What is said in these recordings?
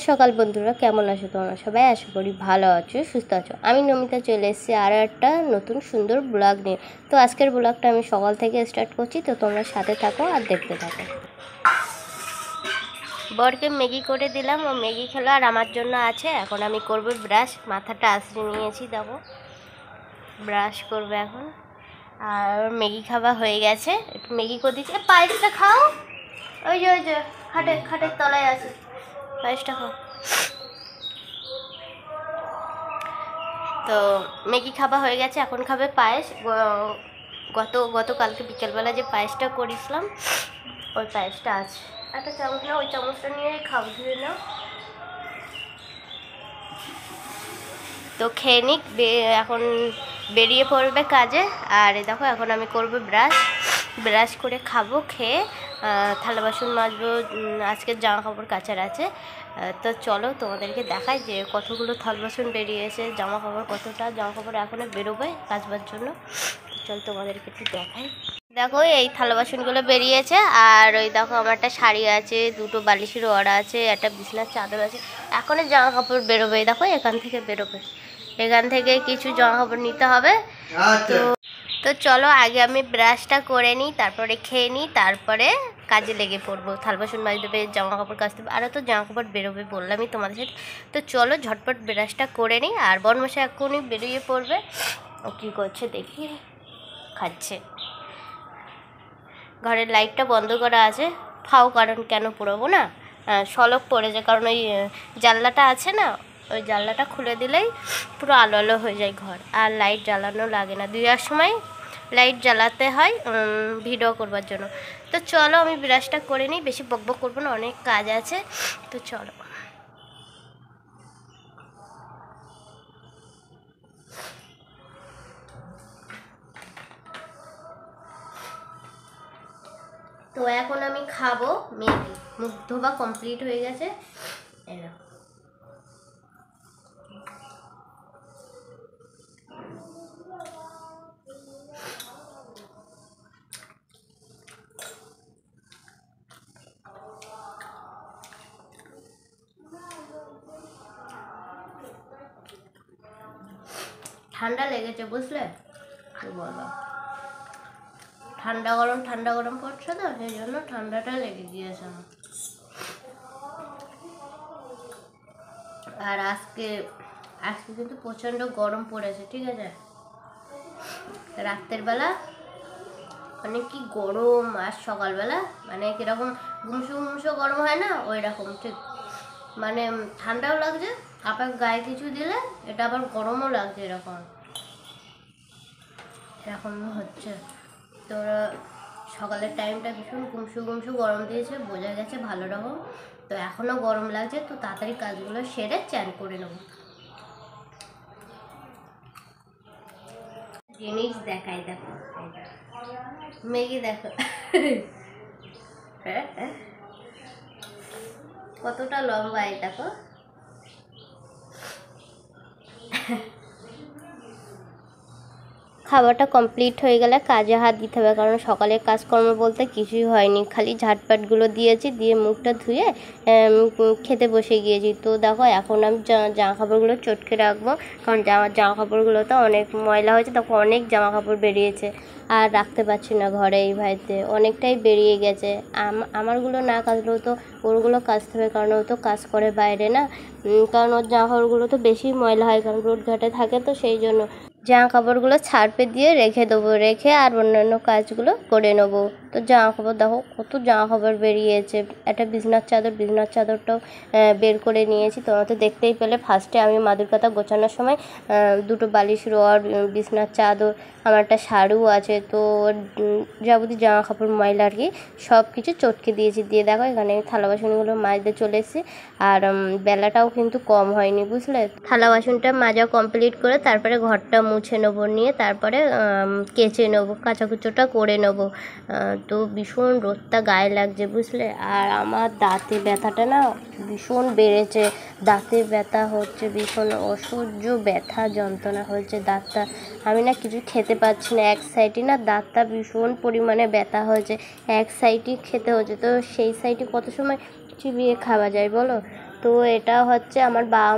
সকাল বন্ধুরা, কেমন আছো তোমরা সবাই? আশা করি ভালো আছো, সুস্থ আছো। আমি নমিতা চলে এসেছি আরও একটা নতুন সুন্দর ব্লগ নিয়ে। তো আজকের ব্লগটা আমি সকাল থেকে স্টার্ট করছি, তো তোমরা সাথে থাকো আর দেখতে থাকো। বরকে ম্যাগি করে দিলাম, ও ম্যাগি খেলো আর আমার জন্য আছে। এখন আমি করব ব্রাশ, মাথাটা আঁচড়ে নিয়েছি, দেখো ব্রাশ করবে এখন। আর ম্যাগি খাওয়া হয়ে গেছে, একটু ম্যাগি করে দিচ্ছি। পায়েসটা খাও, ওই যে খাটের তলায় আছে, পায়েসটা খাও। তো ম্যাগি খাওয়া হয়ে গেছে, এখন খাবে পায়েস। গতকালকে বিকেলবেলা যে পায়েসটা করেছিলাম, ওই পায়েসটা আছে। একটা চামচ না, ওই চামচটা নিয়ে খাও, ধুয়ে নাও। তো খেয়ে নিক, এখন বেরিয়ে পড়বে কাজে। আর দেখো এখন আমি করবো ব্রাশ করে খাবো, খেয়ে থালা বাসন মাজবো, আজকের জামা কাপড় কাচার আছে। তো চলো তোমাদেরকে দেখাই যে কতগুলো থালা বাসন বেরিয়েছে, জামা কাপড় কতটা জামা কাপড় এখনও বেরোবে কাচবার জন্য। চল তোমাদেরকে একটু দেখাই। দেখো এই থালা বাসনগুলো বেরিয়েছে, আর ওই দেখো আমার একটা শাড়ি আছে, দুটো বালিশের ওড়া আছে, একটা বিছনার চাদর আছে। এখনও জামা কাপড় বেরোবে, দেখো এখান থেকে বেরোবে, এখান থেকে কিছু জামা কাপড় নিতে হবে। তো চলো আগে আমি ব্রাশটা করে নিই, তারপরে খেয়ে নিই, তারপরে কাজে লেগে পড়বো। থাল বাসন মাজতে হবে, জামা কাপড় কাচতে হবে, আরও তো জামা কাপড় বেরোবে বললামই তোমাদের সাথে। তো চলো ঝটপট ব্রাশটা করে নিই। আর বরমশাই এখনই বেরিয়ে পড়বে, ও কী করছে দেখি, খাচ্ছে। ঘরের লাইটটা বন্ধ করা আছে, ফাও, কারণ কেন পোড়াবো না, শলক পড়েছে, কারণ ওই জানলাটা আছে না, ওই জানলাটা খুলে দিলেই পুরো আলো আলো হয়ে যায় ঘর, আর লাইট জ্বালানো লাগে না। দুইটার সময় লাইট জ্বালাতে হয় ভিডিও করবার জন্য। তো চলো আমি ব্রাশটা করে নিই, বেশি বকবক করবো না, অনেক কাজ আছে। তো চলো। তো এখন আমি খাবো ম্যাগি, মুখ ধোবা কমপ্লিট হয়ে গেছে। এরকম ঠান্ডা লেগেছে বুঝলে, কি বলো, ঠান্ডা গরম পড়ছে তো, সেই জন্য ঠান্ডাটা লেগে গিয়েছে আমার। আর আজকে কিন্তু প্রচণ্ড গরম পড়েছে, ঠিক আছে। রাতের বেলা মানে কি গরম, আর সকালবেলা মানে কীরকম গুমসো গরম হয় না, ওই রকম ঠিক। মানে ঠান্ডাও লাগছে, আবার গায়ে কিছু দিলে এটা আবার গরমও লাগছে, এরকম হচ্ছে। তো সকালের টাইমটা ভীষণ গুমসু গরম দিয়েছে, বোঝা গেছে ভালো রকম। তো এখনও গরম লাগছে, তো তাড়াতাড়ি কাজগুলো সেরে চ্যান করে নেব। জিনিস দেখাই, দেখো ম্যাগি, দেখো কতটা লম্বা, এই দেখো। খাবারটা কমপ্লিট হয়ে গেলে কাজে হাত দিতে হবে, কারণ সকালের কাজকর্ম বলতে কিছুই হয়নি, খালি ঝাটপাটগুলো দিয়েছি, দিয়ে মুখটা ধুয়ে খেতে বসে গিয়েছি। তো দেখো এখন আমি জামা কাপড়গুলো চটকে রাখবো, কারণ জামা কাপড়গুলো তো অনেক ময়লা হয়েছে, তখন অনেক জামা কাপড় বেরিয়েছে, আর রাখতে পারছি না ঘরে, এই ভাইতে অনেকটাই বেরিয়ে গেছে। আমারগুলো না কাচলেও তো ওরগুলো কাচতে হবে, কারণ ও তো কাজ করে বাইরে না, কারণ ওর জামা কাপড়গুলো তো বেশি ময়লা হয়, কারণ রোড ঘাটে থাকে, তো সেই জন্য জামা কাপড়গুলো ছাড়পে দিয়ে রেখে দেবো, রেখে আর অন্যান্য কাজগুলো করে নেবো। তো জামা কাপড় দেখো কত জামা কাপড় বেরিয়েছে। একটা বিছনার চাদরটাও বের করে নিয়েছি, তোমরা তো দেখতেই পেলে। ফার্স্টে আমি মাদুর পাতা গোছানোর সময় দুটো বালিশ রড, বিছনার চাদর, আমার একটা শাড়িও আছে, তো যাবতীয় জামা কাপড় ময়লা আর কি সব কিছু চটকে দিয়েছি। দিয়ে দেখো এখানে থালা বাসনগুলো মাজতে চলে এসেছি, আর বেলাটাও কিন্তু কম হয়নি বুঝলে। থালা বাসনটা মাজা কমপ্লিট করে তারপরে ঘরটা মুছে নেবো, নিয়ে তারপরে কেচে নেবো, কাচাকুচোটা করে নেবো। তো ভীষণ রোদটা গায়ে লাগছে বুঝলে। আর আমার দাঁতে ব্যথাটা না ভীষণ বেড়েছে, দাঁতে ব্যথা হচ্ছে, ভীষণ অসহ্য ব্যথা যন্ত্রণা হচ্ছে দাঁতটা। আমি না কিছু খেতে পাচ্ছি না, এক সাইডে না দাঁতটা ভীষণ পরিমাণে ব্যথা হয়েছে, এক সাইডই খেতে হচ্ছে। তো সেই সাইডে কত সময় চিবিয়ে খাওয়া যায় বলো। তো এটা হচ্ছে আমার বাবা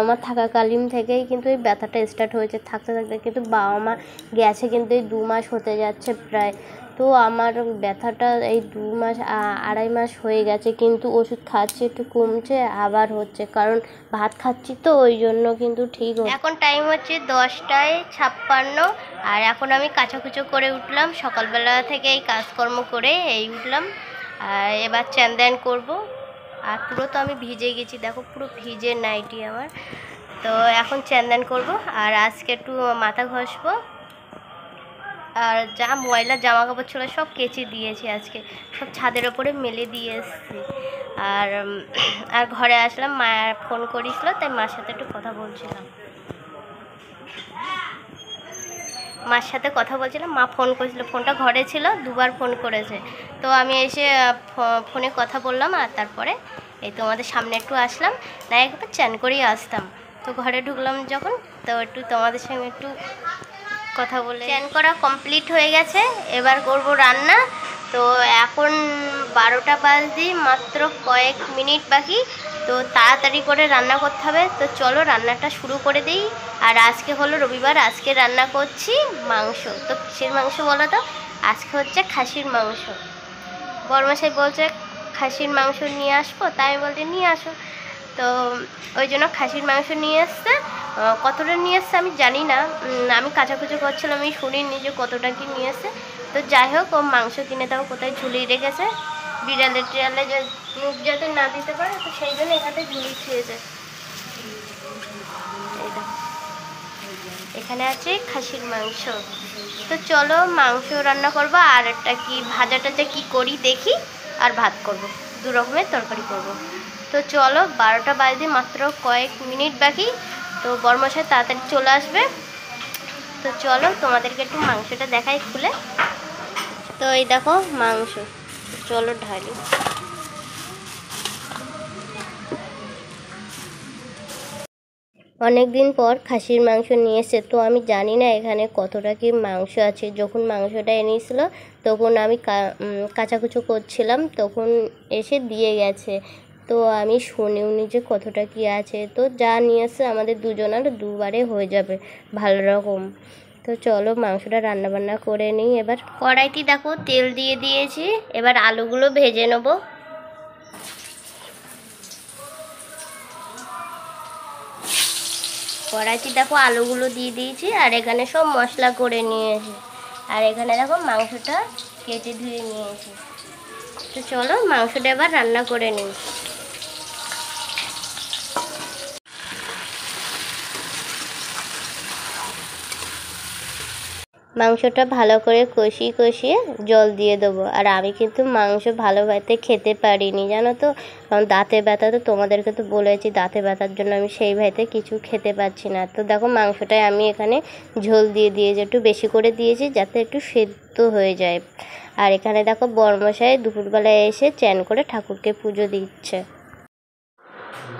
মা থাকাকালীন থেকেই কিন্তু এই ব্যথাটা স্টার্ট হয়েছে, থাকতে থাকতে কিন্তু বাবা মা গেছে কিন্তু এই 2 মাস হতে যাচ্ছে প্রায়। তো আমার ব্যথাটা এই 2 মাস 2.5 মাস হয়ে গেছে, কিন্তু ওষুধ খাচ্ছি, একটু কমছে আবার হচ্ছে, কারণ ভাত খাচ্ছি তো ওই জন্য কিন্তু ঠিক হচ্ছে। এখন টাইম হচ্ছে 10:56, আর এখন আমি কাচাকুচো করে উঠলাম, সকালবেলা থেকে এই কাজকর্ম করে এই উঠলাম। আর এবার চান ধ্যান করবো। আর পুরো তো আমি ভিজে গেছি, দেখো পুরো ভিজে নাইটি আমার। তো এখন চান ধ্যান করবো, আর আজকে একটু মাথা ঘষবো। আর যা ময়লা জামা কাপড় ছিল সব কেচে দিয়েছি, আজকে সব ছাদের ওপরে মেলে দিয়ে এসেছি। আর ঘরে আসলাম, মায়ের ফোন করেছিল, তাই মার সাথে একটু কথা বলছিলাম। মা ফোন করেছিল, ফোনটা ঘরে ছিল, 2বার ফোন করেছে। তো আমি এসে ফোনে কথা বললাম, আর তারপরে এই তোমাদের সামনে একটু আসলাম, না একবার চান করেই আসতাম। তো ঘরে ঢুকলাম যখন, তো একটু তোমাদের সঙ্গে একটু কথা বলে। চান করা কমপ্লিট হয়ে গেছে, এবার করব রান্না। তো এখন 12টা বাজে, মাত্র কয়েক মিনিট বাকি। তো তাড়াতাড়ি করে রান্না করতে হবে, তো চলো রান্নাটা শুরু করে দিই। আর আজকে হলো রবিবার, আজকে রান্না করছি মাংস। তো কিসের মাংস বলো তো? আজকে হচ্ছে খাসির মাংস। বড়মশাই বলছে খাসির মাংস নিয়ে আসবো, তাই বলতে নিয়ে আসো। তো ওই জন্য খাসির মাংস নিয়ে এসছে। কতটা নিয়ে এসছে আমি জানি না, আমি কাচাকুচো করছিলাম, আমি শুনিনি যে কতটা কি নিয়ে এসছে। তো যাই হোক, ও মাংস কিনে তাও কোথায় ঝুলিয়ে রেখেছে, বিড়ালে টিড়ালে যে মুখ যাতে না দিতে পারে, তো সেই জন্য এখানে ঝুলিয়ে খেয়েছে। এখানে আছে খাসির মাংস। তো চলো মাংস রান্না করবো, আর একটা কি ভাজাটাতে কি করি দেখি, আর ভাত করব, 2 রকমের তরকারি করব। তো চলো 12টা বাজে, মাত্র কয়েক মিনিট বাকি। তো বড়মশাই তাড়াতাড়ি চলে আসবে। তো চলো তোমাদেরকে একটু মাংসটা দেখাই খুলে। তো এই দেখো মাংস, চলো ঢালি। অনেক দিন পর খাসির মাংস নিয়ে এসেছে, তো আমি জানি না এখানে কতটা কি মাংস আছে। যখন মাংসটা এনেছিল তখন আমি কাচাকুচো করছিলাম, তখন এসে দিয়ে গেছে। তো আমি শুনিও নি যে কতটা কি আছে। তো যা নিয়ে এসছে আমাদের দুজনের 2বারে হয়ে যাবে ভালো রকম। তো চলো মাংসটা রান্নাবান্না করে নিই। এবার কড়াইতে দেখো তেল দিয়ে দিয়েছি, এবার আলুগুলো ভেজে নেবো। কড়াইতে দেখো আলুগুলো দিয়ে দিয়েছি, আর এখানে সব মশলা করে নিয়েছি, আর এখানে দেখো মাংসটা কেটে ধুয়ে নিয়েছি। তো চলো মাংসটা এবার রান্না করে নিই। মাংসটা ভালো করে কষিয়ে জল দিয়ে দেবো। আর আমি কিন্তু মাংস ভালোভাবে খেতে পারিনি জানো তো, কারণ দাঁতে ব্যথা। তো তোমাদেরকে তো বলেছি দাঁতে ব্যথার জন্য আমি সেই ভাইতে কিছু খেতে পারছি না। তো দেখো মাংসটায় আমি এখানে ঝোল দিয়ে দিয়েছি, একটু বেশি করে দিয়েছি যাতে একটু সেদ্ধ হয়ে যায়। আর এখানে দেখো বড়মশাই দুপুরবেলায় এসে চান করে ঠাকুরকে পুজো দিচ্ছে।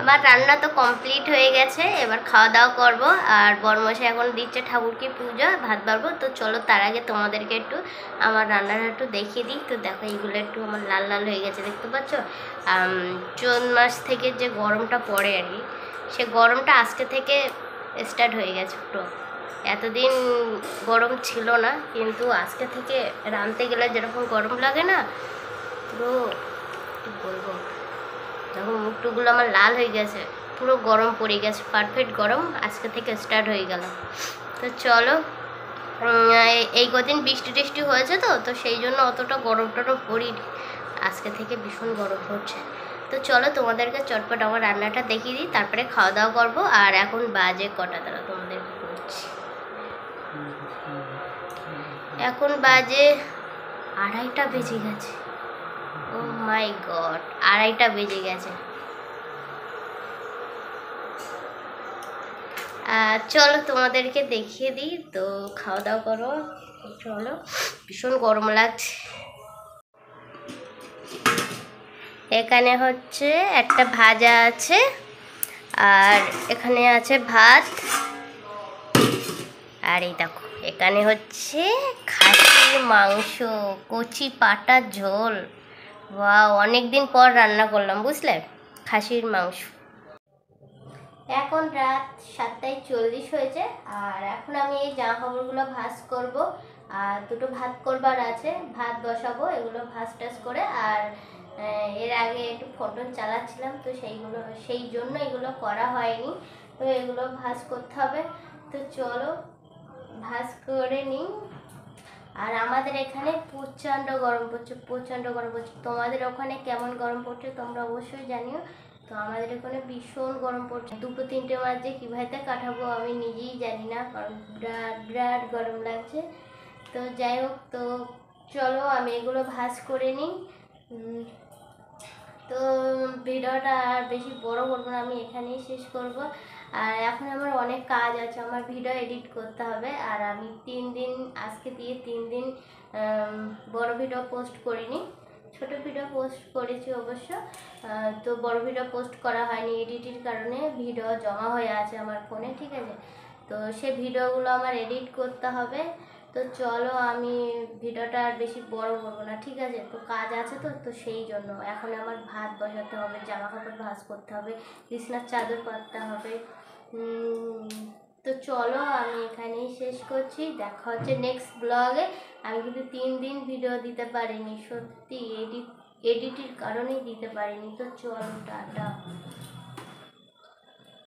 আমার রান্না তো কমপ্লিট হয়ে গেছে, এবার খাওয়া দাওয়া করবো। আর বড়মশাই এখন দিচ্ছে ঠাকুরকে পুজো, ভাত বাড়বো। তো চলো তার আগে তোমাদেরকে একটু আমার রান্নাটা একটু দেখিয়ে দিই। তো দেখো এইগুলো একটু আমার লাল লাল হয়ে গেছে, দেখতে পাচ্ছ? জুন মাস থেকে যে গরমটা পড়ে আর কি, সে গরমটা আজকে থেকে স্টার্ট হয়ে গেছে পুরো। এতদিন গরম ছিল না, কিন্তু আজকে থেকে রাঁধতে গেলে যেরকম গরম লাগে না, পুরো কী বলবো, দেখো মুখটুকগুলো আমার লাল হয়ে গেছে, পুরো গরম পড়ে গেছে, পারফেক্ট গরম আজকে থেকে স্টার্ট হয়ে গেল। তো চলো এই কদিন বৃষ্টি টিষ্টি হয়েছে, তো সেই জন্য অতটা গরম টরম পড়িনি, আজকে থেকে ভীষণ গরম পড়ছে। তো চলো তোমাদেরকে চটপট আমার রান্নাটা দেখিয়ে দিই, তারপরে খাওয়া দাওয়া করবো। আর এখন বাজে কটা তারা তোমাদেরকে বলছি, এখন বাজে 2:30 বেজে গেছে। ও মাই গড, 2:30 বেজে গেছে। চলো তোমাদেরকে দেখিয়ে দিই, তো খাওয়া দাওয়া করো। চলো, ভীষণ গরম লাগছে। এখানে হচ্ছে একটা ভাজা আছে, আর এখানে আছে ভাত, আর এই দেখো এখানে হচ্ছে খাসির মাংস, কচি পাটা ঝোল, ওয়াও, অনেক দিন পর রান্না করলাম বুঝলে, খাসির মাংস। এখন রাত 7:40 হয়েছে, আর এখন আমি এই জামা কাপড়গুলো ভাঁজ করব, আর দুটো ভাত করবার আছে, ভাত বসাবো, এগুলো ভাঁজ টাজ করে। আর এর আগে একটু ফোন চালাচ্ছিলাম, তো সেই জন্য এগুলো করা হয়নি, তো এগুলো ভাঁজ করতে হবে। তো চলো ভাঁজ করে নিই। আর আমাদের এখানে প্রচণ্ড গরম পড়ছে, প্রচণ্ড গরম পড়ছে। তোমাদের ওখানে কেমন গরম পড়ছে তোমরা অবশ্যই জানিও। তো আমাদের এখানে ভীষণ গরম পড়ছে, 2-3টে মাস যে কীভাবে কাটাবো আমি নিজেই জানি না, কারণ বিরাট বিরাট গরম লাগছে। তো যাই হোক, তো চলো আমি এগুলো ভাঁজ করে নিই। তো ভিডিওটা আর বেশি বড় করবো না, আমি এখানেই শেষ করব। আর এখন আমার অনেক কাজ আছে, আমার ভিডিও এডিট করতে হবে। আর আমি 3 দিন, আজকে দিয়ে 3 দিন বড় ভিডিও পোস্ট করিনি, ছোট ভিডিও পোস্ট করেছি অবশ্য। তো বড় ভিডিও পোস্ট করা হয়নি এডিটের কারণে, ভিডিও জমা হয়ে আছে আমার ফোনে, ঠিক আছে। তো সে ভিডিওগুলো আমার এডিট করতে হবে। তো চলো আমি ভিডিওটা আর বেশি বড় করবো না, ঠিক আছে। তো কাজ আছে, তো সেই জন্য এখন আমার ভাত বসাতে হবে, জামা কাপড় ভাঁজ করতে হবে, বিছনার চাদর পাততে হবে। তো চলো আমি এখানেই শেষ করছি, দেখা হচ্ছে নেক্সট ব্লগে। আমি কিন্তু 3 দিন ভিডিও দিতে পারিনি, সত্যি এডিটের কারণেই দিতে পারিনি। তো চলো টাটা।